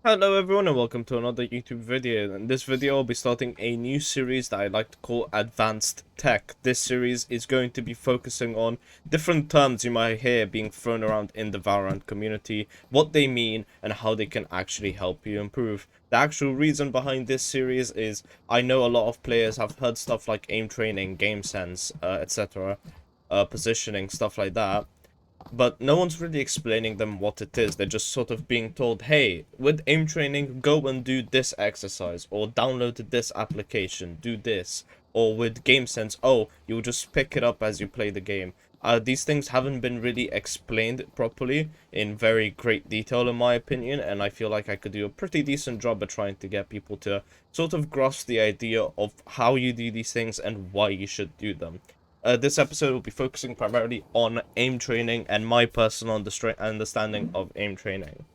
Hello everyone and welcome to another YouTube video. In this video I'll be starting a new series that I like to call Advanced Tech. This series is going to be focusing on different terms you might hear being thrown around in the Valorant community, what they mean and how they can actually help you improve. The actual reason behind this series is I know a lot of players have heard stuff like aim training, game sense, etc. Positioning, stuff like that. But no one's really explaining them what it is. They're just sort of being told, hey, with aim training, go and do this exercise, or download this application, do this. Or with game sense, oh, you'll just pick it up as you play the game. These things haven't been really explained properly in very great detail, in my opinion, and I feel like I could do a pretty decent job at trying to get people to sort of grasp the idea of how you do these things and why you should do them. This episode will be focusing primarily on aim training and my personal understanding of aim training.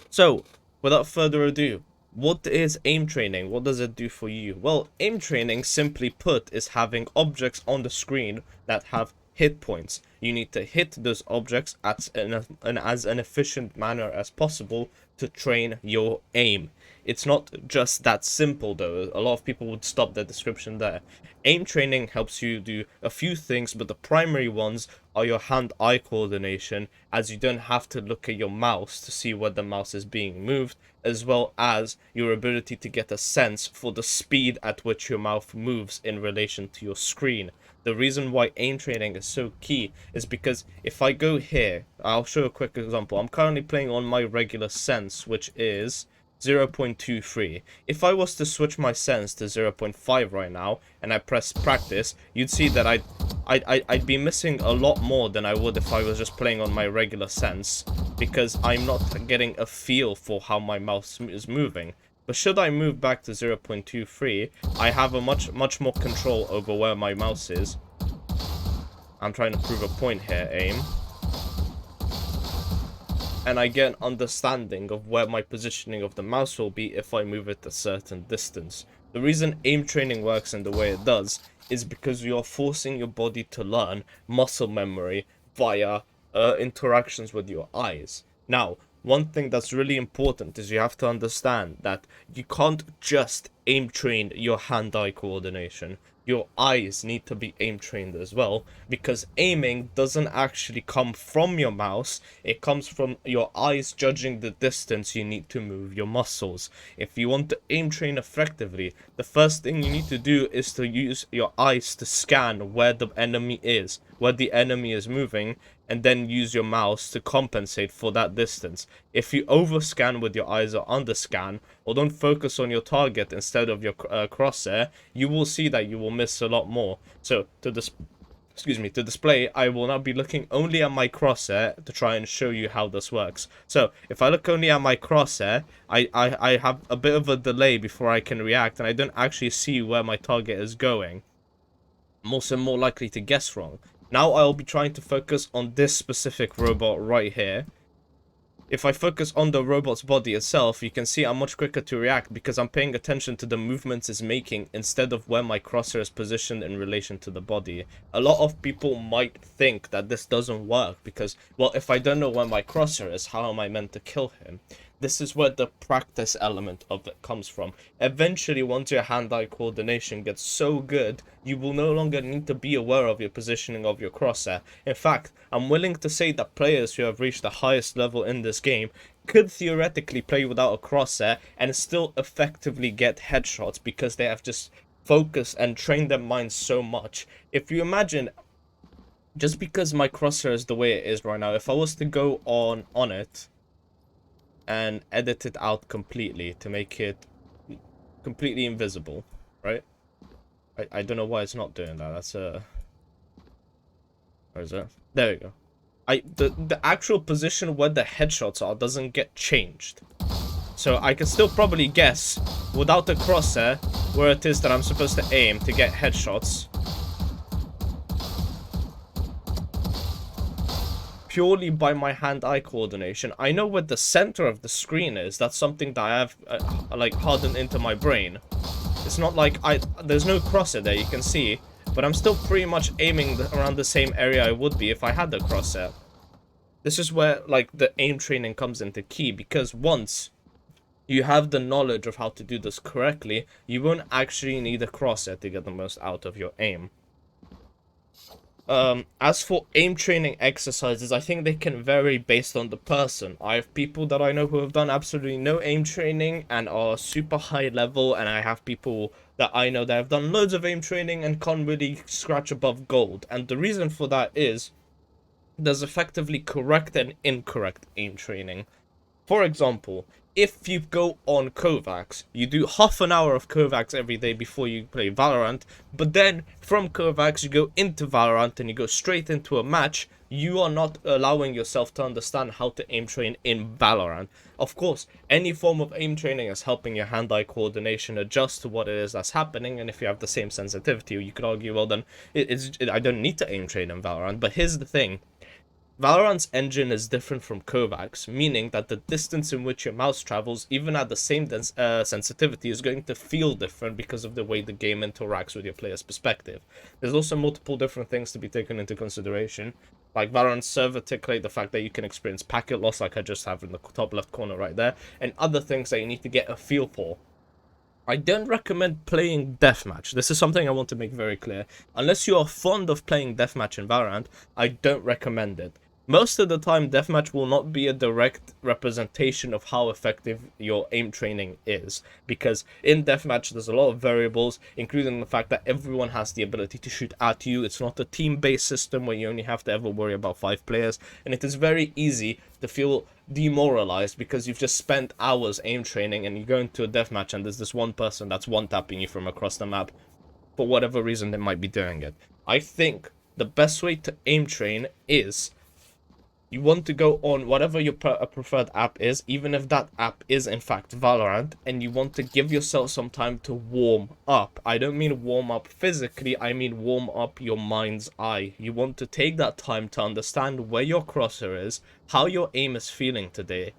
So, without further ado, what is aim training? What does it do for you? Well, aim training, simply put, is having objects on the screen that have hit points. You need to hit those objects in as an efficient manner as possible to train your aim. It's not just that simple though. A lot of people would stop the description there. Aim training helps you do a few things, but the primary ones are your hand-eye coordination, as you don't have to look at your mouse to see where the mouse is being moved, as well as your ability to get a sense for the speed at which your mouse moves in relation to your screen. The reason why aim training is so key is because if I go here, I'll show a quick example. I'm currently playing on my regular sense, which is 0.23. If I was to switch my sense to 0.5 right now and I press practice, you'd see that I'd be missing a lot more than I would if I was just playing on my regular sense, because I'm not getting a feel for how my mouse is moving. But should I move back to 0.23, I have a much more control over where my mouse is. I'm trying to prove a point here, aim. And I get an understanding of where my positioning of the mouse will be if I move it a certain distance. The reason aim training works in the way it does is because you're forcing your body to learn muscle memory via interactions with your eyes. Now, one thing that's really important is you have to understand that you can't just aim train your hand-eye coordination. Your eyes need to be aim trained as well, because aiming doesn't actually come from your mouse, it comes from your eyes judging the distance you need to move your muscles. If you want to aim train effectively, the first thing you need to do is to use your eyes to scan where the enemy is, moving, and then use your mouse to compensate for that distance. If you overscan with your eyes or underscan, or don't focus on your target instead of your crosshair, you will see that you will miss a lot more. So to display, I will now be looking only at my crosshair to try and show you how this works. So if I look only at my crosshair, I have a bit of a delay before I can react, and I don't actually see where my target is going. I'm also more likely to guess wrong. Now I'll be trying to focus on this specific robot right here. If I focus on the robot's body itself, you can see I'm much quicker to react because I'm paying attention to the movements it's making instead of where my crosshair is positioned in relation to the body. A lot of people might think that this doesn't work because, well, if I don't know where my crosshair is, how am I meant to kill him? This is where the practice element of it comes from. Eventually, once your hand-eye coordination gets so good, you will no longer need to be aware of your positioning of your crosshair. In fact, I'm willing to say that players who have reached the highest level in this game could theoretically play without a crosshair and still effectively get headshots because they have just focused and trained their minds so much. If you imagine, just because my crosshair is the way it is right now, if I was to go on it and edit it out completely to make it completely invisible, right? I don't know why it's not doing that. That's where is it? There we go. The actual position where the headshots are doesn't get changed. So I can still probably guess without the crosshair where it is that I'm supposed to aim to get headshots. Purely by my hand-eye coordination. I know where the center of the screen is. That's something that I have like hardened into my brain. It's not like there's no crosshair there, you can see, but I'm still pretty much aiming around the same area I would be if I had the crosshair. This is where like the aim training comes into key, because once you have the knowledge of how to do this correctly, you won't actually need a crosshair to get the most out of your aim. As for aim training exercises, I think they can vary based on the person. I have people that I know who have done absolutely no aim training and are super high level, and I have people that I know that have done loads of aim training and can't really scratch above gold. And the reason for that is there's effectively correct and incorrect aim training. For example, if you go on Kovacs, you do half an hour of Kovacs every day before you play Valorant, but then from Kovacs you go into Valorant and you go straight into a match, you are not allowing yourself to understand how to aim train in Valorant. Of course, any form of aim training is helping your hand-eye coordination adjust to what it is that's happening, and if you have the same sensitivity, you could argue, well then, I don't need to aim train in Valorant. But here's the thing. Valorant's engine is different from Kovacs, meaning that the distance in which your mouse travels, even at the same sensitivity, is going to feel different because of the way the game interacts with your player's perspective. There's also multiple different things to be taken into consideration, like Valorant's server tick rate, the fact that you can experience packet loss like I just have in the top left corner right there, and other things that you need to get a feel for. I don't recommend playing deathmatch. This is something I want to make very clear. Unless you are fond of playing deathmatch in Valorant, I don't recommend it. Most of the time, deathmatch will not be a direct representation of how effective your aim training is, because in deathmatch there's a lot of variables, including the fact that everyone has the ability to shoot at you. It's not a team-based system where you only have to ever worry about 5 players, and it is very easy to feel demoralized because you've just spent hours aim training and you go into a deathmatch and there's this one person that's one-tapping you from across the map for whatever reason they might be doing it. I think the best way to aim train is you want to go on whatever your preferred app is, even if that app is in fact Valorant, and you want to give yourself some time to warm up. I don't mean warm up physically, I mean warm up your mind's eye. You want to take that time to understand where your crosshair is, how your aim is feeling today,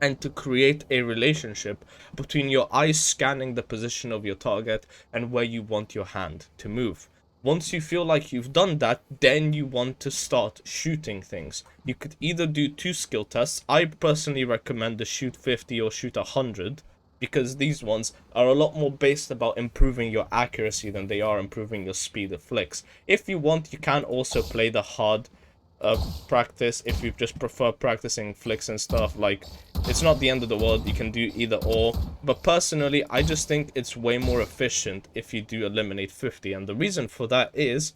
and to create a relationship between your eyes scanning the position of your target and where you want your hand to move. Once you feel like you've done that, then you want to start shooting things. You could either do 2 skill tests. I personally recommend the shoot 50 or shoot 100, because these ones are a lot more based about improving your accuracy than they are improving your speed of flicks. If you want, you can also play the hard practice if you just prefer practicing flicks and stuff. Like, it's not the end of the world, you can do either or, but personally I just think it's way more efficient if you do eliminate 50, and the reason for that is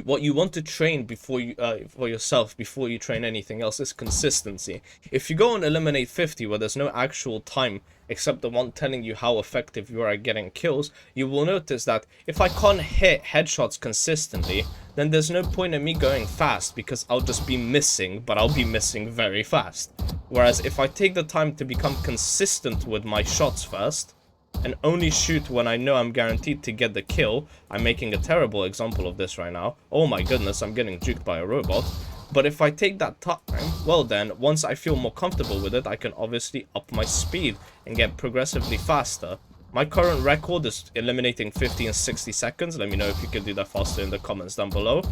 what you want to train before you for yourself before you train anything else is consistency. If you go and eliminate 50 where there's no actual time except the one telling you how effective you are at getting kills, you will notice that if I can't hit headshots consistently, then there's no point in me going fast because I'll just be missing, but I'll be missing very fast. Whereas if I take the time to become consistent with my shots first, and only shoot when I know I'm guaranteed to get the kill. I'm making a terrible example of this right now. Oh my goodness, I'm getting juked by a robot. But if I take that time, well then, once I feel more comfortable with it, I can obviously up my speed and get progressively faster. My current record is eliminating 50 in 60 seconds. Let me know if you can do that faster in the comments down below.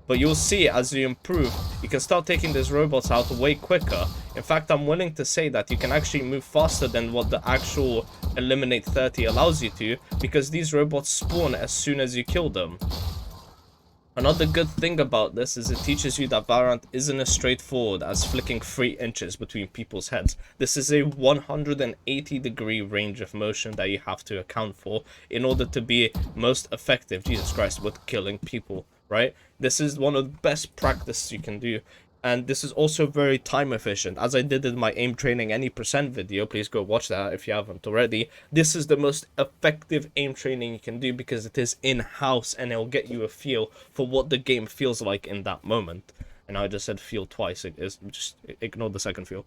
But you'll see as you improve, you can start taking these robots out way quicker. In fact, I'm willing to say that you can actually move faster than what the actual eliminate 30 allows you to, because these robots spawn as soon as you kill them. Another good thing about this is it teaches you that Valorant isn't as straightforward as flicking 3 inches between people's heads. This is a 180-degree range of motion that you have to account for in order to be most effective, Jesus Christ, with killing people, right? This is one of the best practices you can do. And this is also very time efficient. As I did in my aim training any percent video, please go watch that if you haven't already. This is the most effective aim training you can do because it is in-house and it'll get you a feel for what the game feels like in that moment. And I just said feel twice, just ignore the second feel.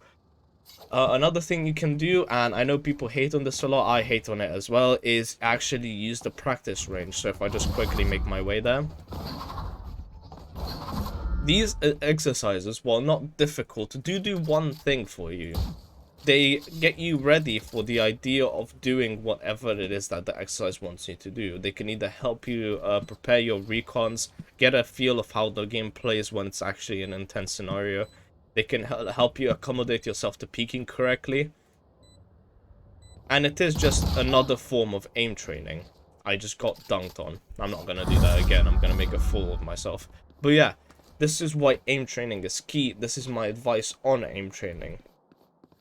Another thing you can do, and I know people hate on this a lot, I hate on it as well, is actually use the practice range. So if I just quickly make my way there. These exercises, while not difficult, do one thing for you. they get you ready for the idea of doing whatever it is that the exercise wants you to do. They can either help you prepare your recons, get a feel of how the game plays when it's actually an intense scenario. They can help you accommodate yourself to peeking correctly. And it is just another form of aim training. I just got dunked on. I'm not going to do that again. I'm going to make a fool of myself. But yeah, this is why aim training is key. This is my advice on aim training.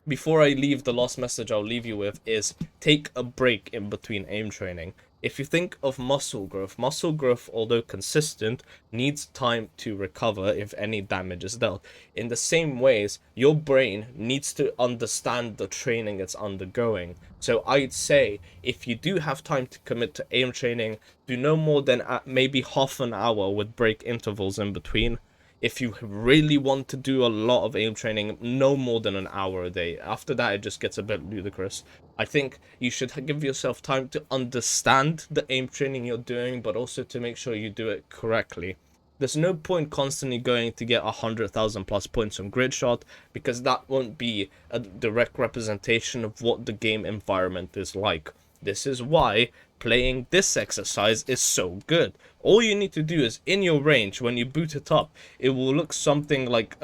Before I leave, the last message I'll leave you with is take a break in between aim training. If you think of muscle growth, although consistent, needs time to recover if any damage is dealt. In the same ways, your brain needs to understand the training it's undergoing. So I'd say, if you do have time to commit to aim training, do no more than maybe half an hour with break intervals in between. If you really want to do a lot of aim training, no more than an hour a day. After that, it just gets a bit ludicrous. I think you should give yourself time to understand the aim training you're doing, but also to make sure you do it correctly. There's no point constantly going to get 100,000 plus points on grid shot, because that won't be a direct representation of what the game environment is like. This is why playing this exercise is so good. All you need to do is, in your range, when you boot it up, it will look something like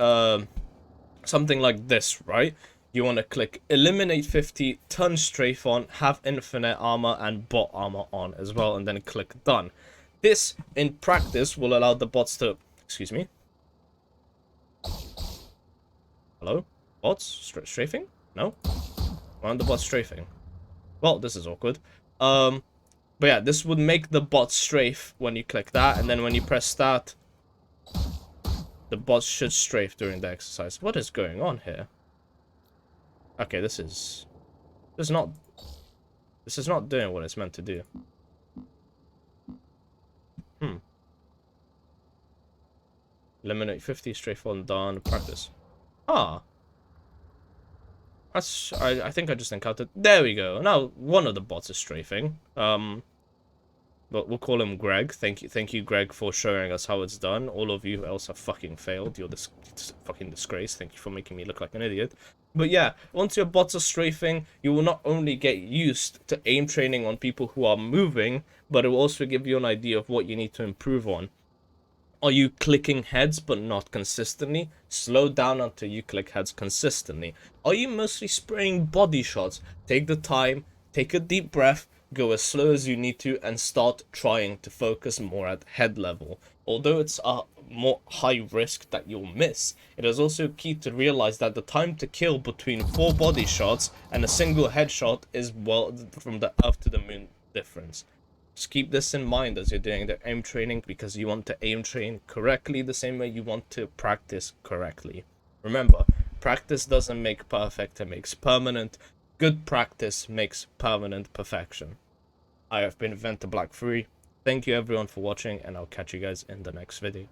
this, right? You want to click eliminate 50, turn strafe on, have infinite armor and bot armor on as well, and then click done. This, in practice, will allow the bots to... Excuse me? Hello? Bots? Strafing? No? Why aren't the bots strafing? Well, this is awkward. But yeah, this would make the bot strafe when you click that, and then when you press start, the bots should strafe during the exercise. What is going on here? Okay, this is not doing what it's meant to do. Eliminate 50, strafe on, done, practice. Ah. That's, I think I just encountered... There we go. Now, one of the bots is strafing. But we'll call him Greg. Thank you, Greg, for showing us how it's done. All of you else have fucking failed. You're this fucking disgrace. Thank you for making me look like an idiot. But yeah, once your bots are strafing, you will not only get used to aim training on people who are moving, but it will also give you an idea of what you need to improve on. Are you clicking heads but not consistently? Slow down until you click heads consistently. Are you mostly spraying body shots? Take the time, take a deep breath, go as slow as you need to, and start trying to focus more at head level. Although it's a more high risk that you'll miss, it is also key to realize that the time to kill between 4 body shots and a single headshot is, well, from the earth to the moon difference. Just keep this in mind as you're doing the aim training, because you want to aim train correctly the same way you want to practice correctly. Remember, practice doesn't make perfect, it makes permanent. Good practice makes permanent perfection. I have been Venter Black 3. Thank you everyone for watching, and I'll catch you guys in the next video.